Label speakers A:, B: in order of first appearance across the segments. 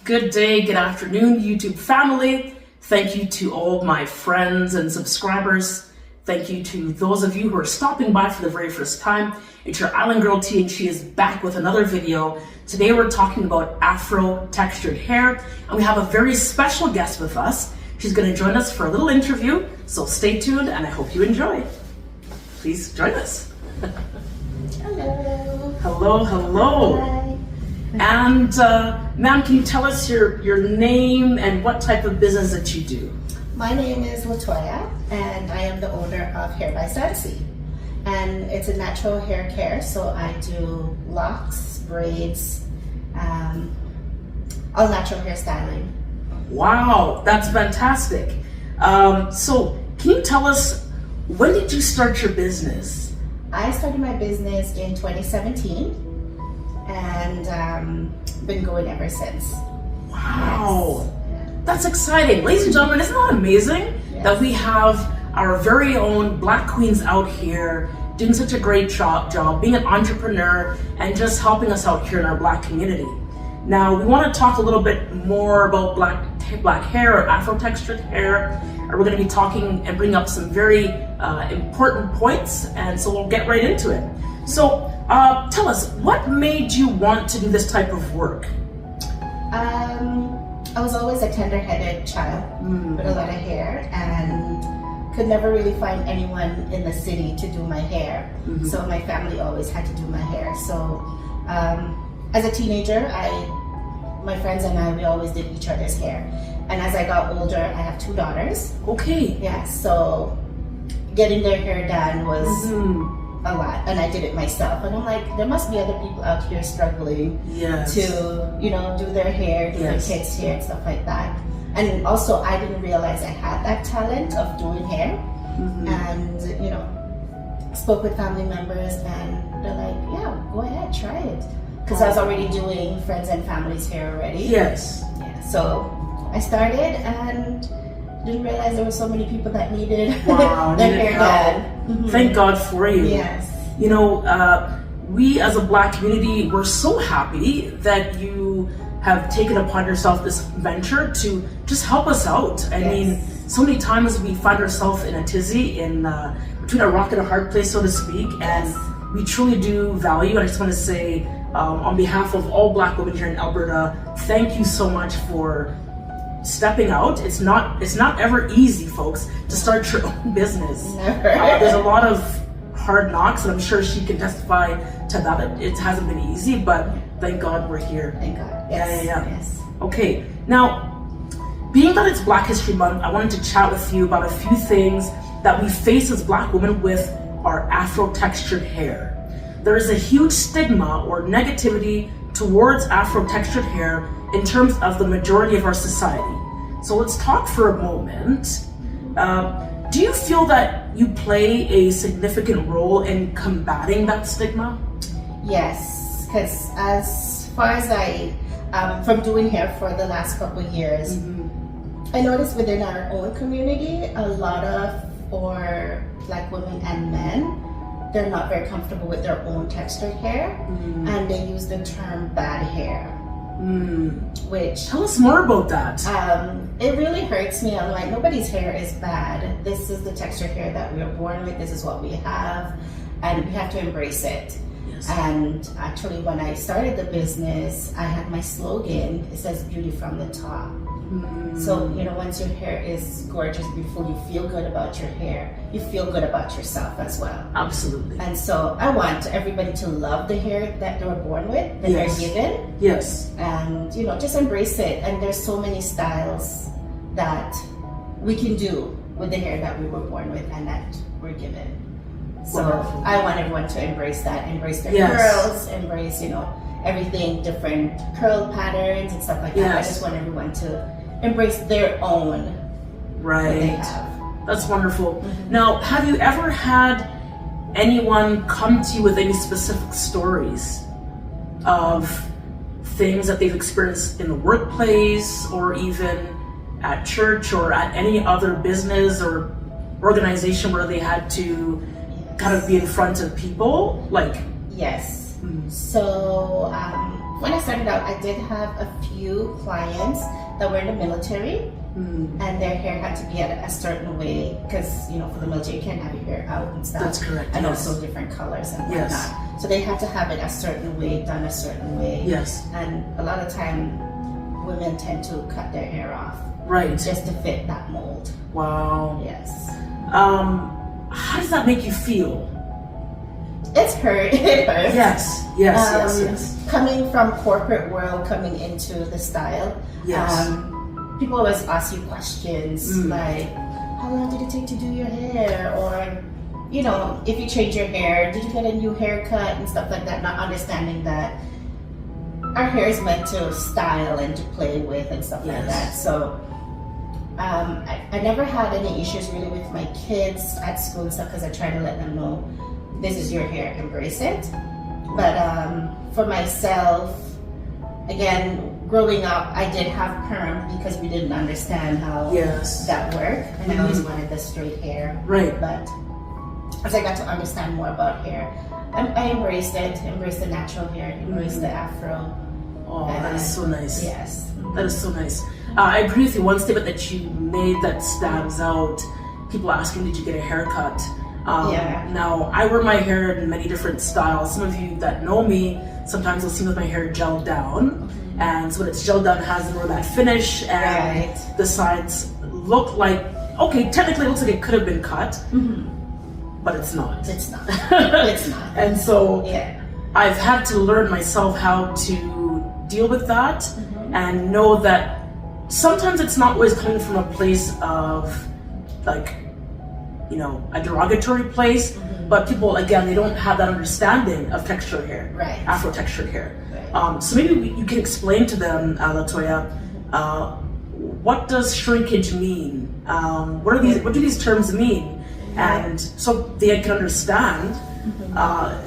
A: Good day, good afternoon, YouTube family. Thank you to all my friends and subscribers. Thank you to those of you who are stopping by for the very first time. It's your Island Girl T, and she is back with another video. Today we're talking about Afro-textured hair, and we have a very special guest with us. She's going to join us for a little interview, so stay tuned and I hope you enjoy. Please join us.
B: Hello.
A: Hello, hello.
B: Hi.
A: And ma'am, can you tell us your name and what type of business that you do?
B: My name is Latoya, and I am the owner of Hair by Sassy. And it's a natural hair care, so I do locks, braids, all natural hairstyling.
A: Wow, that's fantastic. So can you tell us, when did you start your business?
B: I started my business in 2017 and been going ever since.
A: Wow,
B: Yes.
A: that's exciting. Ladies and gentlemen, isn't that amazing that we have our very own Black queens out here doing such a great job being an entrepreneur and just helping us out here in our Black community. Now, we want to talk a little bit more about black hair or Afro-textured hair. And we're going to be talking and bring up some very important points, and so we'll get right into it. So tell us, what made you want to do this type of work?
B: I was always a tender-headed child with a lot of hair, and could never really find anyone in the city to do my hair. So my family always had to do my hair. So as a teenager, my friends and I, we always did each other's hair. And as I got older, I have two daughters.
A: Okay.
B: Yeah, so getting their hair done was a lot, and I did it myself. And I'm like, there must be other people out here struggling to, do their hair, do their kids' hair and stuff like that. And also, I didn't realize I had that talent of doing hair. And, spoke with family members, and they're like, yeah, go ahead, try it. Because I was already doing friends and family's hair already.
A: Yes.
B: Yeah, so I started and didn't realize there were so many people that needed their hair done.
A: Thank God for you.
B: Yes.
A: We as a Black community, we're so happy that you have taken upon yourself this venture to just help us out. I mean, so many times we find ourselves in a tizzy, in between a rock and a hard place, so to speak, and we truly do value. And I just want to say, on behalf of all Black women here in Alberta, thank you so much for stepping out. It's not ever easy, folks, to start your own business.
B: Never.
A: There's a lot of hard knocks, and I'm sure she can testify to that. It hasn't been easy, but thank God we're here.
B: Thank God. Yes.
A: Yes. Okay, now, being that it's Black History Month, I wanted to chat with you about a few things that we face as Black women with our Afro-textured hair. There is a huge stigma or negativity towards Afro-textured hair in terms of the majority of our society. So let's talk for a moment. Do you feel that you play a significant role in combating that stigma?
B: Yes, because as far as from doing hair for the last couple of years, I noticed within our own community, a lot of our Black women and men, they're not very comfortable with their own textured hair, and they use the term bad hair. Which,
A: tell us more about that.
B: It really hurts me. I'm like, nobody's hair is bad. This is the textured hair that we were born with. This is what we have, and we have to embrace it. Yes. And actually, when I started the business, I had my slogan. It says "Beauty from the top." So, once your hair is gorgeous, beautiful, you feel good about your hair. You feel good about yourself as well.
A: Absolutely.
B: And so I want everybody to love the hair that they were born with, that they're given.
A: Yes.
B: And, just embrace it. And there's so many styles that we can do with the hair that we were born with and that we're given. So wonderful. I want everyone to embrace that, embrace their curls, embrace, everything, different curl patterns and stuff like that. I just want everyone to embrace their own what they have.
A: That's wonderful. Now, have you ever had anyone come to you with any specific stories of things that they've experienced in the workplace or even at church or at any other business or organization where they had to kind of be in front of people?
B: Yes. So when I started out, I did have a few clients that were in the military, and their hair had to be at a certain way because, you know, for the military, you can't have your hair out and stuff.
A: That's correct.
B: And
A: yes.
B: also different colors and
A: Yes.
B: whatnot. So they had to have it a certain way, done a certain way.
A: Yes.
B: And a lot of time, women tend to cut their hair off.
A: Right.
B: Just to fit that mold.
A: Wow.
B: Yes.
A: How does that make you feel?
B: It's hurt. It hurts.
A: Yes. Yes.
B: Coming from corporate world, coming into the style.
A: Yes.
B: People always ask you questions like, how long did it take to do your hair? Or, you know, if you change your hair, did you get a new haircut and stuff like that? Not understanding that our hair is meant to style and to play with and stuff like that. So I never had any issues really with my kids at school and stuff because I try to let them know this is your hair, embrace it. But for myself, again, growing up, I did have perm because we didn't understand how that worked, and I always wanted the straight hair.
A: Right.
B: But as I got to understand more about hair, I embraced it, embraced the natural hair, embraced the afro.
A: Oh, that is so nice.
B: Yes.
A: That is so nice. I agree with you. One statement that you made that stands out, people asking, did you get a haircut? Now, I wear my hair in many different styles. Some of you that know me, sometimes you'll see me with my hair gelled down. And so when it's gelled down, it has more of that finish, and the sides look like, okay, technically it looks like it could have been cut, but it's not.
B: It's not. It's not.
A: And so I've had to learn myself how to deal with that and know that sometimes it's not always coming from a place of like, you know, a derogatory place, but people, again, they don't have that understanding of textured hair, Afro-textured hair. So maybe you can explain to them, Latoya, what does shrinkage mean? What do these terms mean? And so they can understand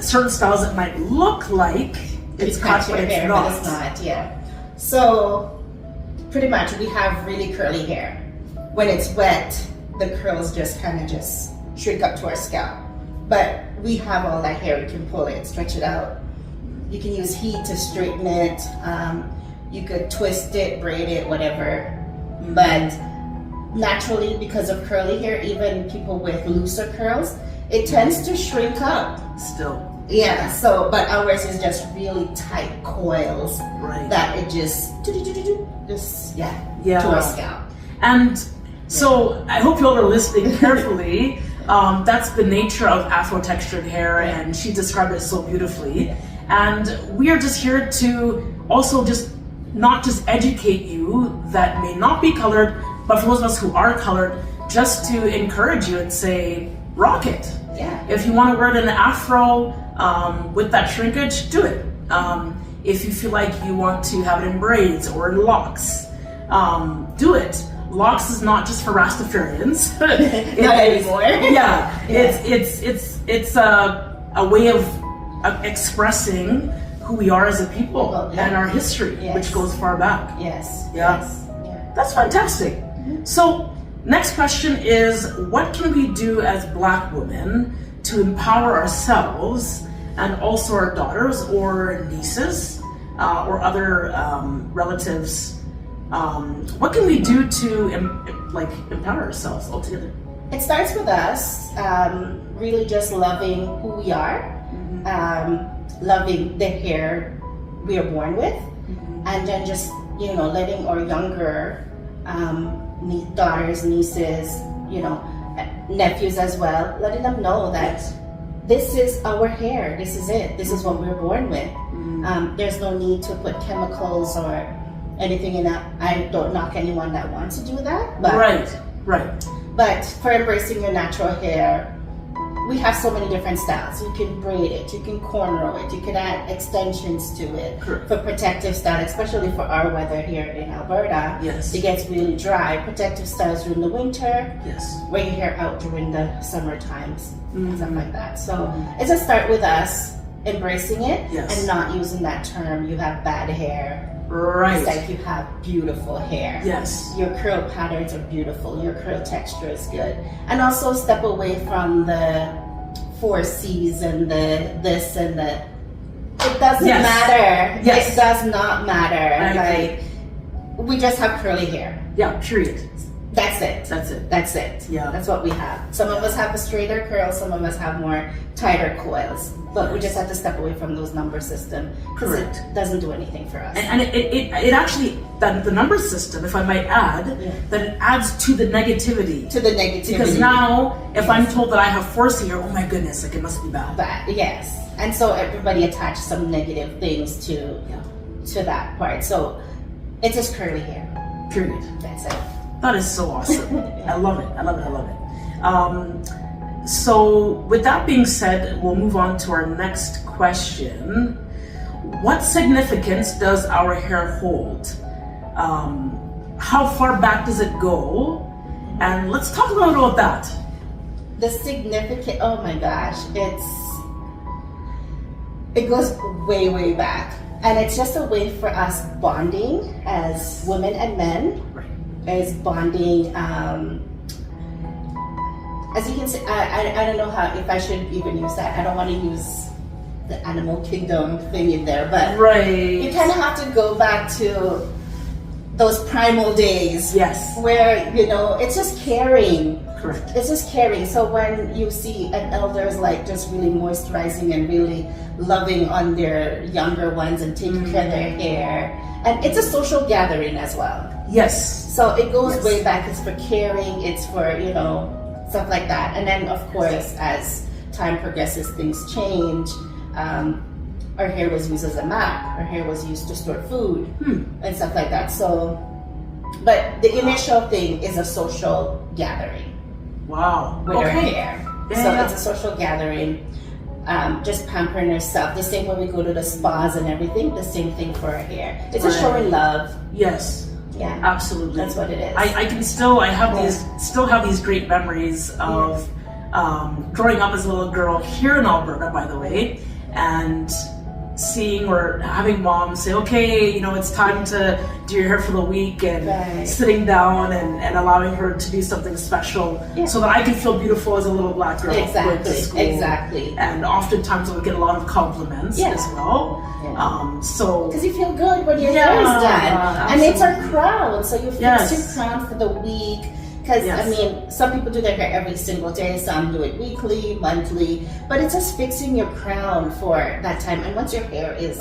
A: certain styles that might look like it's cut, but it's not.
B: But it's not. Yeah. So pretty much we have really curly hair. When it's wet, the curls just kind of just shrink up to our scalp. But we have all that hair. We can pull it, stretch it out. You can use heat to straighten it. You could twist it, braid it, whatever. But naturally, because of curly hair, even people with looser curls, it tends to shrink up.
A: Still.
B: Yeah, so, but ours is just really tight coils that it just to our scalp.
A: And so I hope you all are listening carefully. That's the nature of Afro-textured hair, and she described it so beautifully. And we are just here to also not just educate you that may not be colored, but for those of us who are colored, just to encourage you and say, rock it.
B: Yeah.
A: If you want to wear it in an afro with that shrinkage, do it. If you feel like you want to have it in braids or in locks, do it. Locks is not just for Rastafarians.
B: Not anymore.
A: It's a way of expressing who we are as a people and our history, which goes far back.
B: Yes.
A: That's fantastic. So next question is, what can we do as Black women to empower ourselves and also our daughters or nieces or other relatives? What can we do to empower ourselves altogether?
B: It starts with us really just loving who we are, loving the hair we are born with, and then just letting our younger daughters, nieces, nephews as well, letting them know that this is our hair, this is it, this is what we're born with. There's no need to put chemicals or anything in that. I don't knock anyone that wants to do that, but
A: right.
B: But for embracing your natural hair, we have so many different styles. You can braid it, you can cornrow it, you can add extensions to it.
A: Correct.
B: For protective style, especially for our weather here in Alberta.
A: Yes.
B: It gets really dry. Protective styles during the winter.
A: Yes.
B: Wear your hair out during the summer times and stuff like that. So it's a start with us embracing it and not using that term, you have bad hair.
A: Right.
B: It's like you have beautiful hair.
A: Yes.
B: Your curl patterns are beautiful. Your curl texture is good. And also step away from the 4Cs and the this and the. doesn't matter.
A: Yes.
B: It does not matter.
A: I agree.
B: Like, we just have curly hair.
A: Yeah, period.
B: That's it.
A: That's it.
B: That's it.
A: Yeah.
B: That's what we have. Some of us have a straighter curl, some of us have more tighter coils. But we just have to step away from those number system because it doesn't do anything for us.
A: And it actually, the number system, if I might add, that it adds to the negativity.
B: To the negativity.
A: Because now, if I'm told that I have 4C here, oh my goodness, like it must be bad.
B: But yes. And so everybody attached some negative things to that part. So it's just curly hair.
A: Period.
B: That's it.
A: That is so awesome. I love it. I love it. I love it. So with that being said, we'll move on to our next question. What significance does our hair hold? How far back does it go? And let's talk a little about that.
B: The significant, oh my gosh, it goes way, way back. And it's just a way for us bonding as women and men. Is bonding, as you can see, I don't know if I should even use that. I don't want to use the animal kingdom thing in there, but you kind of have to go back to those primal days.
A: Yes.
B: Where, it's just caring.
A: Correct.
B: It's just caring. So when you see an elders like just really moisturizing and really loving on their younger ones and taking care of their hair, and it's a social gathering as well.
A: Yes.
B: So it goes way back. It's for caring. It's for, stuff like that. And then, of course, as time progresses, things change. Our hair was used as a map. Our hair was used to store food and stuff like that. So, but the initial thing is a social gathering.
A: Wow.
B: With our hair. It's a social gathering. Just pampering herself. The same when we go to the spas and everything. The same thing for our hair. It's a showing love.
A: Yes.
B: Yeah,
A: absolutely.
B: That's what it is.
A: I can still have these great memories of growing up as a little girl here in Alberta, by the way, and seeing or having mom say, okay, it's time to do your hair for the week, and sitting down and allowing her to do something special so that I can feel beautiful as a little black girl.
B: Exactly.
A: And oftentimes I would get a lot of compliments as well. So
B: because you feel good when your hair is done, and it's our crown, so you fix your crown for the week. Because some people do their hair every single day, some do it weekly, monthly, but it's just fixing your crown for that time. And once your hair is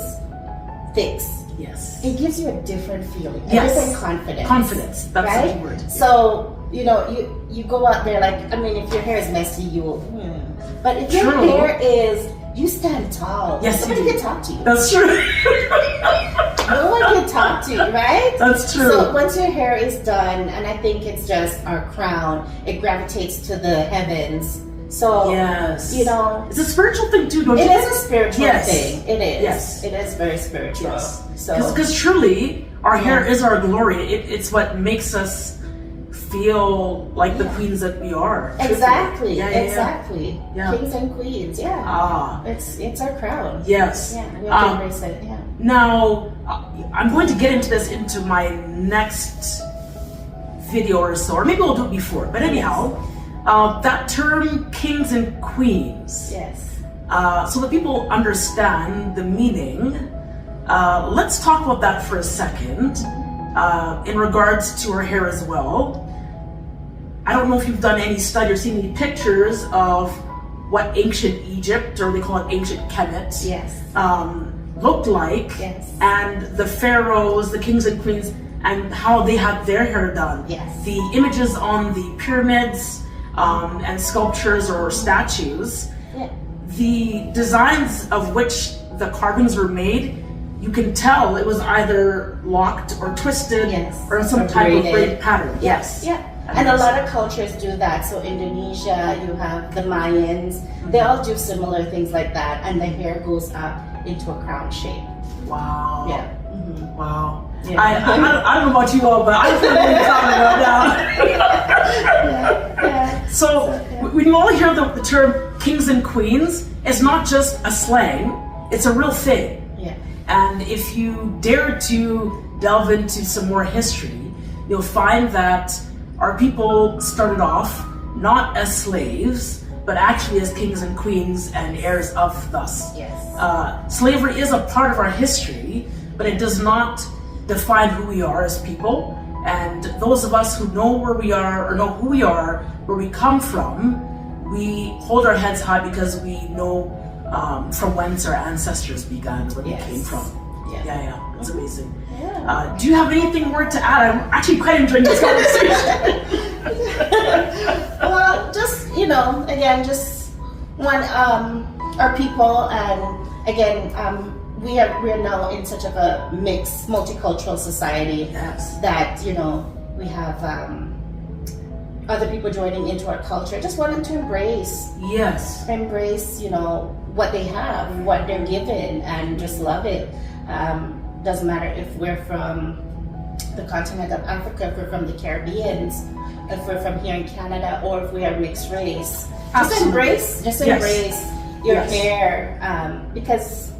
B: fixed, it gives you a different feeling, a different confidence.
A: Confidence, that's the word.
B: So you go out there like, if your hair is messy, but if your hair is, you stand tall. Nobody can talk to you.
A: That's true.
B: No one can talk to you, right?
A: That's true.
B: So once your hair is done, and I think it's just our crown, it gravitates to the heavens. So
A: it's a spiritual thing too, don't you?
B: It is a spiritual thing. It is. Yes. It is very spiritual.
A: Yes.
B: So
A: because truly, our hair is our glory. It's what makes us feel like the queens that we are.
B: Exactly. Exactly. Kings and queens. It's our crown.
A: Yes.
B: Yeah. We have to embrace it. Yeah.
A: Now, I'm going to get into my next video or so, or maybe we'll do it before. But anyhow, that term "kings and queens."
B: Yes.
A: So that people understand the meaning. Let's talk about that for a second. In regards to her hair as well. I don't know if you've done any study or seen any pictures of what ancient Egypt, or they call it ancient Kemet, looked like, and the pharaohs, the kings and queens, and how they had their hair done. The images on the pyramids and sculptures or statues, the designs of which the carvings were made, you can tell it was either locked or twisted or some type of braid pattern.
B: And a lot of cultures do that. So Indonesia, you have the Mayans, they all do similar things like that, and the hair goes up into a crown shape.
A: Wow. Wow.
B: Yeah.
A: I don't know about you all, but I feel really confident now. So when you all hear the term kings and queens, it's not just a slang, it's a real thing. And if you dare to delve into some more history, you'll find that our people started off not as slaves, but actually as kings and queens and heirs of thus.
B: Yes.
A: Slavery is a part of our history, but it does not define who we are as people. And those of us who know where we are, or know who we are, where we come from, we hold our heads high because we know from whence our ancestors began, where they came from. Yeah, it's amazing.
B: Yeah.
A: Do you have anything more to add? I'm actually quite enjoying this conversation.
B: Well, just, again, just want our people, and again, we're now in such of a mixed, multicultural society that, we have other people joining into our culture. Just want them to embrace, what they have, what they're given, and just love it. Doesn't matter if we're from the continent of Africa, if we're from the Caribbean, if we're from here in Canada, or if we are mixed race.
A: Absolutely.
B: Just embrace your hair, because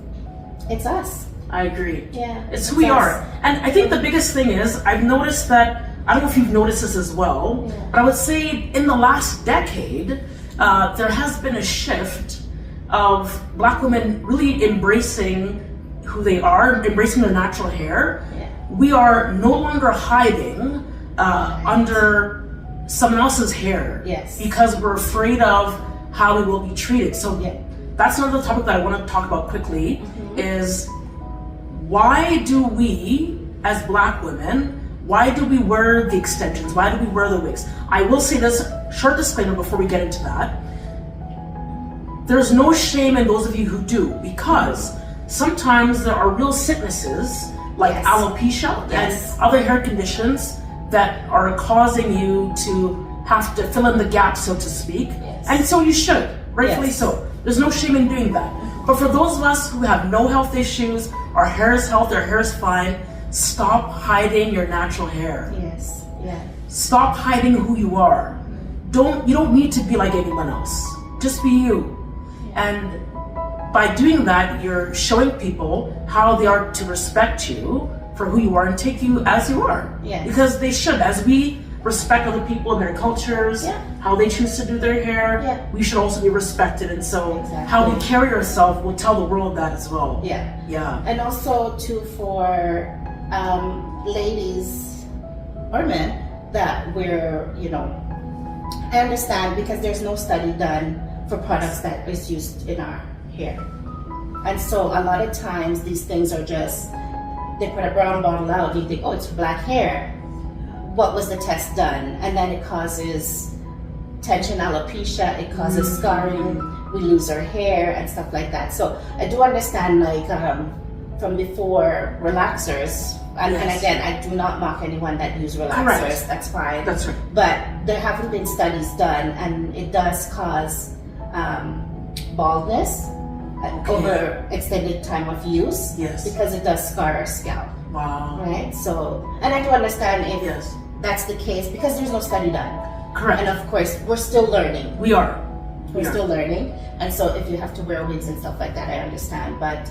B: it's us.
A: I agree.
B: Yeah.
A: It's who we are. And I think the biggest thing is, I've noticed that, I don't know if you've noticed this as well, but I would say in the last decade, there has been a shift of Black women really embracing who they are, embracing their natural hair.
B: Yeah.
A: We are no longer hiding under someone else's hair because we're afraid of how we will be treated. So that's another topic that I want to talk about quickly, is why do we, as Black women, why do we wear the extensions? Why do we wear the wigs? I will say this short disclaimer before we get into that. There's no shame in those of you who do, because sometimes there are real sicknesses like alopecia and other hair conditions that are causing you to have to fill in the gap, so to speak. And so you should, rightfully so. There's no shame in doing that. But for those of us who have no health issues, our hair is healthy, our hair is fine, stop hiding your natural hair. Stop hiding who you are. You don't need to be like anyone else. Just be you. And by doing that, you're showing people how they are to respect you for who you are and take you as you are. Because they should. As we respect other people and their cultures, how they choose to do their hair, we should also be respected. And so how we carry ourselves will tell the world that as well.
B: And also too, for ladies or men, that we're, I understand, because there's no study done for products that is used in our hair. And so a lot of times these things are just, they put a brown bottle out, you think, oh, it's for black hair. What was the test done? And then it causes tension, alopecia, it causes scarring, we lose our hair and stuff like that. So I do understand, like, from before, relaxers, and again, I do not mock anyone that use relaxers, that's fine.
A: That's right.
B: But there haven't been studies done, and it does cause baldness over extended time of use, because it does scar our scalp.
A: Wow.
B: Right? So, and I do understand if that's the case, because there's no study done.
A: Correct.
B: And of course, we're still learning.
A: We are.
B: We're still learning. And so if you have to wear wigs and stuff like that, I understand. But,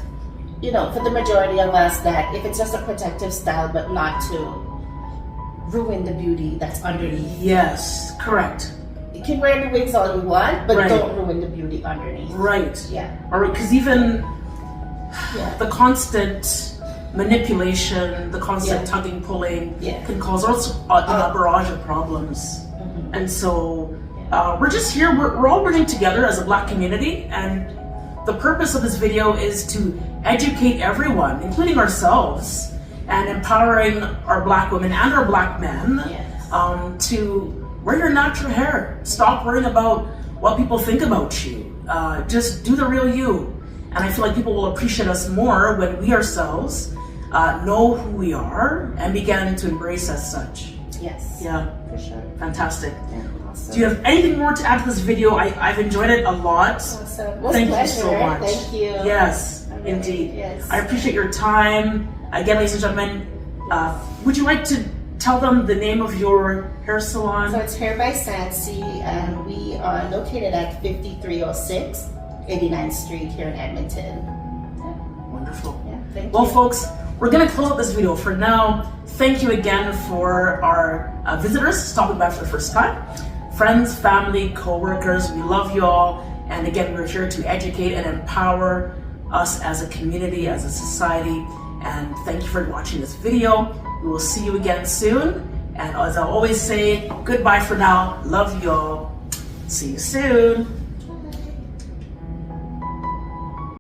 B: for the majority of us, that if it's just a protective style, but not to ruin the beauty that's underneath.
A: Yes, correct.
B: You can wear the wigs all you want, but don't ruin the beauty underneath.
A: Right.
B: Yeah.
A: All right, because even the constant manipulation, the constant tugging, pulling can cause a barrage of problems. And so we're just here, we're all working together as a Black community, and the purpose of this video is to educate everyone, including ourselves, and empowering our Black women and our Black men to wear your natural hair. Stop worrying about what people think about you. Just do the real you. And I feel like people will appreciate us more when we ourselves know who we are and begin to embrace as such.
B: Yes.
A: Yeah.
B: For sure.
A: Fantastic.
B: Yeah, awesome.
A: Do you have anything more to add to this video? I've enjoyed it a lot.
B: Awesome.
A: Thank you so much.
B: Thank you.
A: Yes, indeed. I appreciate your time. Again, ladies and gentlemen, would you like to tell them the name of your hair salon?
B: So it's Hair by Sansi, and we are located at 5306 89th Street here in Edmonton.
A: Wonderful.
B: Thank you.
A: Well, folks, we're going to close out this video for now. Thank you again for our visitors stopping by for the first time. friends, family, co-workers. We love you all. And again, we're here to educate and empower us as a community, as a society. And thank you for watching this video. We will see you again soon. And as I always say, goodbye for now. Love you all. See you soon.